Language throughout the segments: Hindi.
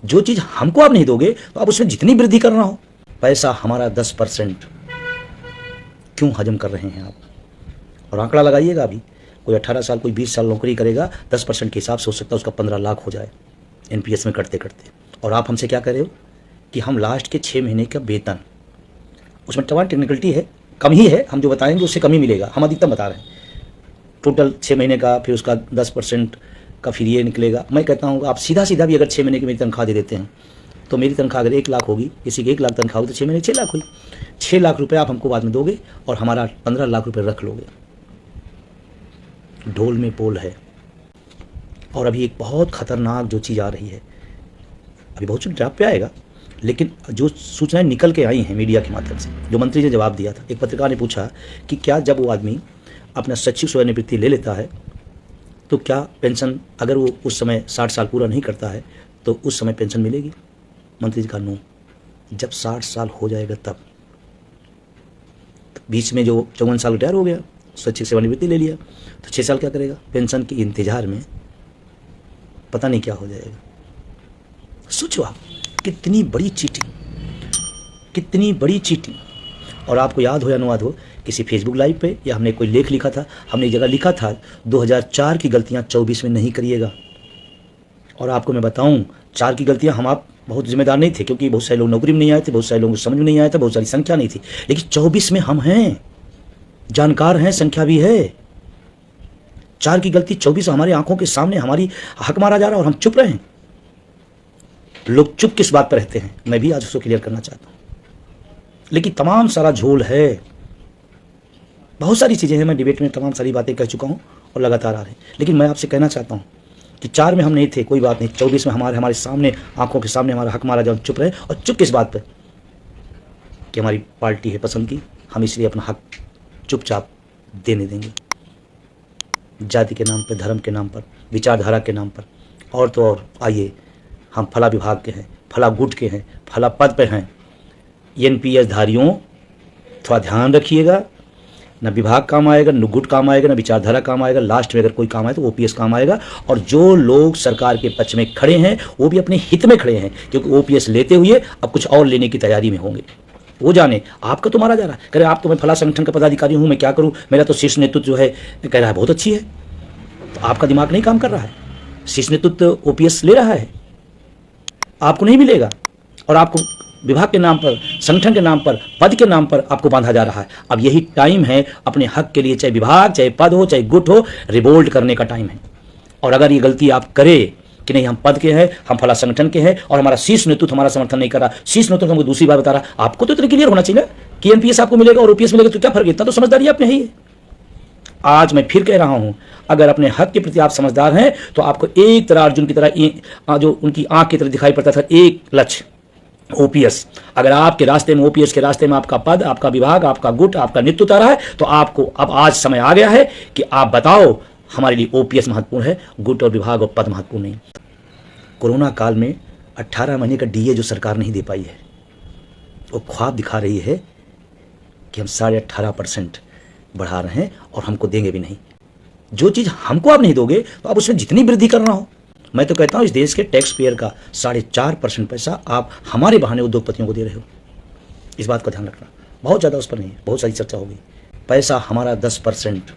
जो चीज हमको आप नहीं दोगे तो आप उसमें जितनी वृद्धि करना हो, पैसा हमारा 10% क्यों हजम कर रहे हैं आप? और आंकड़ा लगाइएगा, अभी कोई 18 साल कोई 20 साल नौकरी करेगा, 10% के हिसाब से हो सकता है उसका 15 लाख हो जाए एनपीएस में करते करते। और आप हमसे क्या कर रहे हो कि हम लास्ट के 6 महीने का वेतन, उसमें तमाम टेक्निकलिटी है, कम ही है, हम जो बताएंगे उससे कम ही मिलेगा, हम अधिकतम बता रहे हैं। टोटल 6 महीने का, फिर उसका 10% का फिर ये निकलेगा। मैं कहता हूँ आप सीधा सीधा भी अगर 6 महीने की मेरी तनख्वाह दे देते हैं, तो मेरी तनख्वाह अगर 1 लाख होगी, किसी की 1 लाख तनख्वाह होगी तो 6 महीने 6 लाख हुई। 6 लाख रुपये आप हमको बाद में दोगे और हमारा 15 लाख रुपये रख लोगे। ढोल में पोल है। और अभी एक बहुत खतरनाक जो चीज़ आ रही है, अभी बहुत सी ड्राफ्ट पे आएगा, लेकिन जो सूचनाएं निकल के आई हैं मीडिया के माध्यम से, जो मंत्री ने जवाब दिया था, एक पत्रकार ने पूछा कि क्या जब वो आदमी अपना सचिव सेवानिवृत्ति ले लेता है तो क्या पेंशन, अगर वो उस समय 60 साल पूरा नहीं करता है तो उस समय पेंशन मिलेगी? मंत्री जी का नो, जब 60 साल हो जाएगा तब। बीच में जो 54 साल रिटायर हो गया, सचिव सेवानिवृत्ति ले लिया, तो 6 साल क्या करेगा? पेंशन के इंतजार में पता नहीं क्या हो जाएगा। सोचो आप, कितनी बड़ी चीटिंग, कितनी बड़ी चीटिंग। और आपको याद हो या ना याद हो, किसी फेसबुक लाइव पे या हमने कोई लेख लिखा था, हमने एक जगह लिखा था 2004 की गलतियां 24 में नहीं करिएगा। और आपको मैं बताऊं, 4 की गलतियां हम आप बहुत जिम्मेदार नहीं थे, क्योंकि बहुत सारे लोग नौकरी में नहीं आए थे, बहुत सारे लोगों को समझ में नहीं आया था, बहुत सारी संख्या नहीं थी। लेकिन 24 में हम हैं, जानकार हैं, संख्या भी है। 4 की गलती 24 हमारी आंखों के सामने, हमारी हक मारा जा रहा है और हम चुप रहे हैं। लोग चुप किस बात पर रहते हैं, मैं भी आज उसको क्लियर करना चाहता हूं। लेकिन तमाम सारा झोल है, बहुत सारी चीज़ें हैं, मैं डिबेट में तमाम सारी बातें कह चुका हूं और लगातार आ रहे हैं। लेकिन मैं आपसे कहना चाहता हूं कि 4 में हम नहीं थे, कोई बात नहीं, 24 में हमारे सामने, आंखों के सामने हमारा हक मारा जाए, चुप रहे। और चुप किस बात पर कि हमारी पार्टी है पसंद की, हम इसलिए अपना हक चुपचाप देने देंगे। जाति के नाम पर, धर्म के नाम पर, विचारधारा के नाम पर, और तो और आइए, हम फला विभाग के हैं, फला गुट के हैं, फला पद पे हैं। एनपीएस धारियों थोड़ा ध्यान रखिएगा, न विभाग काम आएगा, न गुट काम आएगा, न विचारधारा काम आएगा। लास्ट में अगर कोई काम आए तो ओपीएस काम आएगा। और जो लोग सरकार के पक्ष में खड़े हैं वो भी अपने हित में खड़े हैं, क्योंकि ओपीएस लेते हुए अब कुछ और लेने की तैयारी में होंगे। वो जाने, आपका तो मारा जा रहा है, कह रहे आप तो मैं फला संगठन का पदाधिकारी हूँ, मैं क्या करूँ, मेरा तो शीर्ष नेतृत्व जो है कह रहा है बहुत अच्छी है। तो आपका दिमाग नहीं काम कर रहा है, शीर्ष नेतृत्व ओपीएस ले रहा है, आपको नहीं मिलेगा। और आपको विभाग के नाम पर, संगठन के नाम पर, पद के नाम पर आपको बांधा जा रहा है। अब यही टाइम है अपने हक के लिए, चाहे विभाग, चाहे पद हो, चाहे गुट हो, रिवोल्ट करने का टाइम है। और अगर ये गलती आप करें कि नहीं हम पद के हैं, हम फला संगठन के हैं और हमारा शीर्ष नेतृत्व हमारा समर्थन नहीं कर रहा, शीर्ष नेतृत्व हमको दूसरी बार बता रहा, आपको तो इतना क्लियर होना चाहिए ना कि एनपीएस आपको मिलेगा और ओपीएस मिलेगा, तो क्या फर्क, इतना तो समझदारी आप में है ही। आज मैं फिर कह रहा हूं, अगर अपने हक के प्रति आप समझदार हैं तो आपको एक तरह अर्जुन की तरह, जो उनकी आंख की तरह दिखाई पड़ता था, एक लक्ष्य ओपीएस। अगर आपके रास्ते में, ओपीएस के रास्ते में आपका पद, आपका विभाग, आपका गुट, आपका नेतृत्व आ रहा है, तो आपको अब आज समय आ गया है कि आप बताओ हमारे लिए ओपीएस महत्वपूर्ण है, गुट और विभाग और पद महत्वपूर्ण नहीं। कोरोना काल में 18 महीने का डीए जो सरकार नहीं दे पाई है, वो ख्वाब दिखा रही है कि हम 18.5% बढ़ा रहे हैं और हमको देंगे भी नहीं। जो चीज़ हमको आप नहीं दोगे तो आप उसमें जितनी वृद्धि करना हो, मैं तो कहता हूं इस देश के टैक्स पेयर का 4.5% पैसा आप हमारे बहाने उद्योगपतियों को दे रहे हो। इस बात का ध्यान रखना, बहुत ज़्यादा उस पर नहीं है, बहुत सारी चर्चा होगी। पैसा हमारा 10%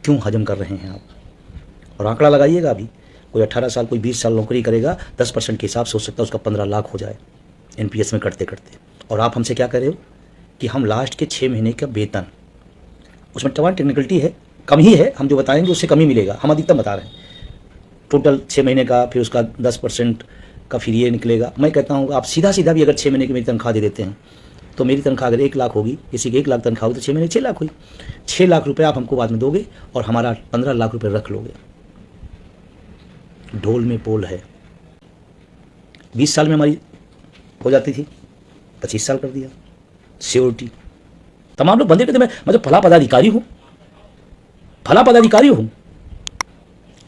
क्यों हजम कर रहे हैं आप? और आंकड़ा लगाइएगा, अभी कोई 18 साल कोई 20 साल नौकरी करेगा, 10% के हिसाब से हो सकता है उसका 15 लाख हो जाए एनपीएस में करते करते। और आप हमसे क्या कर रहे हो कि हम लास्ट के 6 महीने का वेतन, उसमें तमाम टेक्निकलिटी है, कम ही है, हम जो बताएंगे उससे कम ही मिलेगा, हम अधिकतम बता रहे हैं। टोटल 6 महीने का, फिर उसका 10% का फिर ये निकलेगा। मैं कहता हूँ आप सीधा सीधा भी अगर 6 महीने की मेरी तनख्वाह दे देते हैं, तो मेरी तनख्वाह अगर 1 लाख होगी, किसी की 1 लाख तनख्वाह होगी तो 6 महीने 6 लाख हुई। 6 लाख रुपये आप हमको बाद में दोगे और हमारा 15 लाख रुपये रख लोगे। ढोल में पोल है। 20 साल में हमारी हो जाती थी, 25 साल कर दिया। सियोरिटी तमाम लोग बंदे कहते मैं तो फला पदाधिकारी हूँ, फला पदाधिकारी हूँ।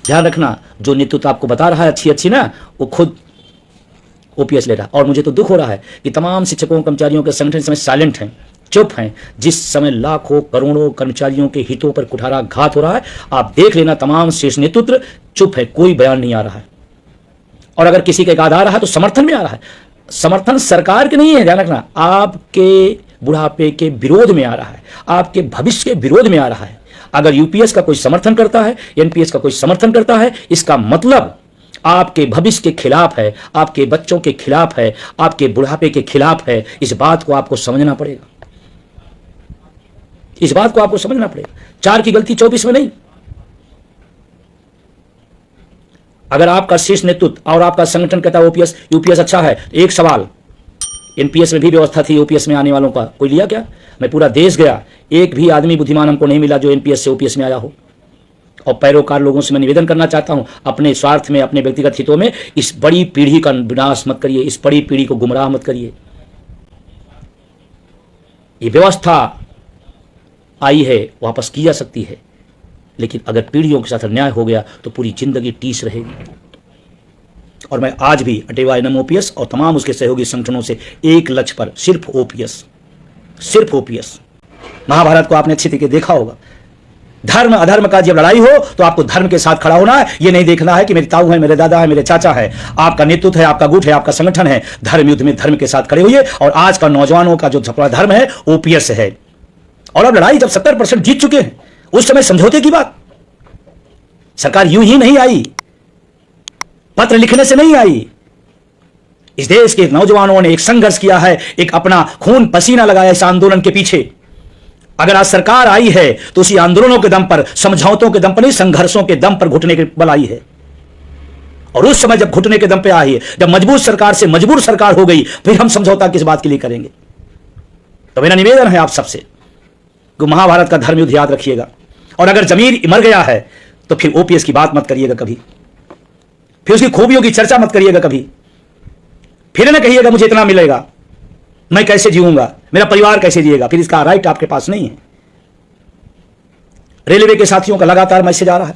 ध्यान रखना, जो नेतृत्व आपको बता रहा है अच्छी ना, वो खुद ओपीएस ले रहा है। और मुझे तो दुख हो रहा है कि तमाम शिक्षकों कर्मचारियों के संगठन इस समय साइलेंट हैं, चुप हैं। जिस समय लाखों करोड़ों कर्मचारियों के हितों पर कुठाराघात हो रहा है, आप देख लेना तमाम शीर्ष नेतृत्व चुप है, कोई बयान नहीं आ रहा है। और अगर किसी का एक आधा आ रहा है तो समर्थन में आ रहा है। समर्थन सरकार के नहीं है, ध्यान रखना, आपके बुढ़ापे के विरोध में आ रहा है, आपके भविष्य के विरोध में आ रहा है। अगर यूपीएस का कोई समर्थन करता है, एनपीएस का कोई समर्थन करता है, इसका मतलब आपके भविष्य के खिलाफ है, आपके बच्चों के खिलाफ है, आपके बुढ़ापे के खिलाफ है। इस बात को आपको समझना पड़ेगा, इस बात को आपको समझना पड़ेगा। 4 की गलती 24 में नहीं। अगर आपका शीर्ष नेतृत्व और आपका संगठन कहता है ओपीएस यूपीएस अच्छा है, एक सवाल, एनपीएस में भी व्यवस्था थी ओपीएस में आने वालों का, कोई लिया क्या? मैं पूरा देश गया, एक भी आदमी बुद्धिमान हमको नहीं मिला जो एनपीएस से ओपीएस में आया हो। और पैरोकार लोगों से मैं निवेदन करना चाहता हूं, अपने स्वार्थ में, अपने व्यक्तिगत हितों में इस बड़ी पीढ़ी का विनाश मत करिए, इस बड़ी पीढ़ी को गुमराह मत करिए। ये व्यवस्था आई है, वापस की जा सकती है, लेकिन अगर पीढ़ियों के साथ अन्याय हो गया तो पूरी जिंदगी टीस रहेगी। और मैं आज भी अटेवा एनएम ओपीएस और तमाम उसके सहयोगी संगठनों से एक लक्ष्य पर, सिर्फ ओपीएस, सिर्फ ओपीएस। महाभारत को आपने अच्छी तरीके देखा होगा, धर्म अधर्म का जब लड़ाई हो तो आपको धर्म के साथ खड़ा होना है। यह नहीं देखना है कि मेरे ताऊ है, मेरे दादा है, मेरे चाचा है। आपका नेतृत्व है, आपका गुट है, आपका संगठन है। धर्म युद्ध में धर्म के साथ खड़े हुए। और आज का नौजवानों का जो धर्म है ओपीएस है। और अब लड़ाई जब 70% जीत चुके हैं, उस समय समझौते की बात। सरकार यूं ही नहीं आई, पत्र लिखने से नहीं आई। इस देश के नौजवानों ने एक संघर्ष किया है, एक अपना खून पसीना लगाया इस आंदोलन के पीछे। अगर आज सरकार आई है तो उसी आंदोलनों के दम पर, समझौतों के दम पर नहीं, संघर्षों के दम पर घुटने के बल आई है। और उस समय जब घुटने के दम पे आई है, जब मजबूत सरकार से मजबूर सरकार हो गई, फिर हम समझौता किस बात के लिए करेंगे? तो मेरा निवेदन है आप सबसे कि महाभारत का धर्म युद्ध याद रखिएगा। और अगर जमीर मर गया है तो फिर ओपीएस की बात मत करिएगा कभी, फिर उसकी खूबियों की चर्चा मत करिएगा कभी। फिर ना कहिएगा मुझे इतना मिलेगा, मैं कैसे जीऊंगा, मेरा परिवार कैसे जिएगा। फिर इसका राइट आपके पास नहीं है। रेलवे के साथियों का लगातार मैसेज आ रहा है,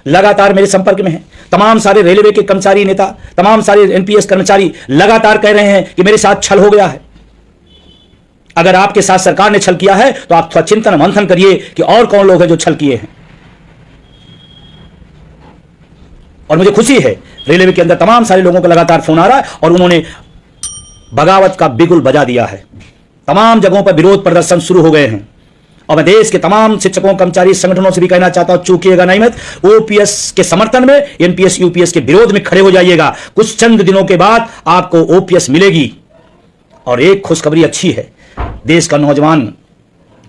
लगातार मेरे संपर्क में है। तमाम सारे रेलवे के कर्मचारी नेता, तमाम सारे एनपीएस कर्मचारी लगातार कह रहे हैं कि मेरे साथ छल हो गया है। अगर आपके साथ सरकार ने छल किया है तो आप थोड़ा चिंतन मंथन करिए कि और कौन लोग हैं जो छल किए हैं। और मुझे खुशी है रेलवे के अंदर तमाम सारे लोगों का लगातार फोन आ रहा है और उन्होंने बगावत का बिगुल बजा दिया है। तमाम जगहों पर विरोध प्रदर्शन शुरू हो गए हैं। और मैं देश के तमाम शिक्षकों, कर्मचारी संगठनों से भी कहना चाहता हूं, चूकिएगा नहीं मत। ओपीएस के समर्थन में, एनपीएस यूपीएस के विरोध में खड़े हो जाइएगा। कुछ चंद दिनों के बाद आपको ओपीएस मिलेगी। और एक खुशखबरी अच्छी है, देश का नौजवान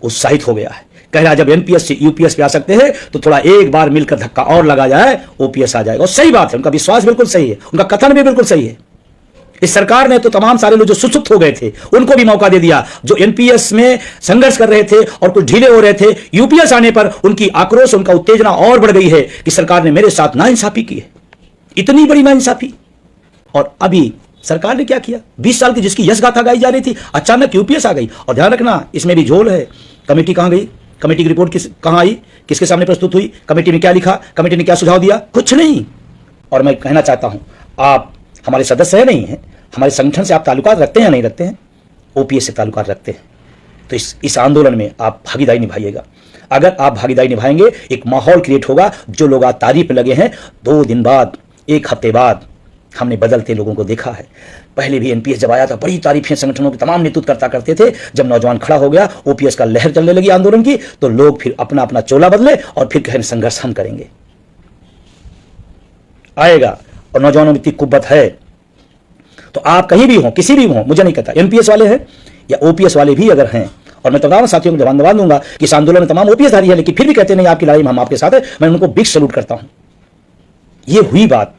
उत्साहित हो गया है, कह रहा जब एनपीएस से यूपीएस पे आ सकते हैं तो थोड़ा एक बार मिलकर धक्का और लगा जाए, ओपीएस आ जाएगा। और सही बात है, उनका विश्वास बिल्कुल सही है, उनका कथन भी बिल्कुल सही है। इस सरकार ने तो तमाम सारे लोग जो सुसुप्त हो गए थे उनको भी मौका दे दिया, जो एनपीएस में संघर्ष कर रहे थे और कुछ ढीले हो रहे थे। यूपीएस आने पर उनकी आक्रोश, उनका उत्तेजना और बढ़ गई है कि सरकार ने मेरे साथ नाइंसाफी की है, इतनी बड़ी नाइंसाफी। और अभी सरकार ने क्या किया, 20 साल की जिसकी यश गाथा गाई जा रही थी, अचानक यूपीएस आ गई। और ध्यान रखना, इसमें भी झोल है। कमेटी कहां गई, कमेटी की रिपोर्ट कहां आई, किसके सामने प्रस्तुत हुई, कमेटी ने क्या लिखा, कमेटी ने क्या सुझाव दिया, कुछ नहीं। और मैं कहना चाहता हूं, आप हमारे सदस्य है नहीं है, हमारे संगठन से आप ताल्लुकात रखते हैं या नहीं रखते हैं, ओपीएस से ताल्लुकात रखते हैं, तो इस आंदोलन में आप भागीदारी निभाइएगा। अगर आप भागीदारी निभाएंगे, एक माहौल क्रिएट होगा। जो लोग आज तारीफ में लगे हैं, 2 दिन बाद, 1 हफ्ते बाद हमने बदलते लोगों को देखा है। पहले भी एनपीएस जब आया था, बड़ी तारीफें संगठनों के तमाम नेतृत्व करते थे। जब नौजवान खड़ा हो गया, ओपीएस का लहर चलने लगी आंदोलन की, तो लोग फिर अपना अपना चोला बदले और फिर कहें संघर्ष हम करेंगे। आएगा। और नौजवानों में इतनी कुव्वत है, तो आप कहीं भी हो, किसी भी हो, मुझे नहीं कहता एनपीएस वाले हैं या ओपीएस वाले भी अगर हैं, और मैं तमाम साथियों को धन्यवाद दूंगा कि इस आंदोलन में तमाम ओपीएस धारी है, लेकिन फिर भी कहते नहीं आपकी लड़ाई में हम आपके साथ हैं, मैं उनको बिग सैल्यूट करता हूं। ये हुई बात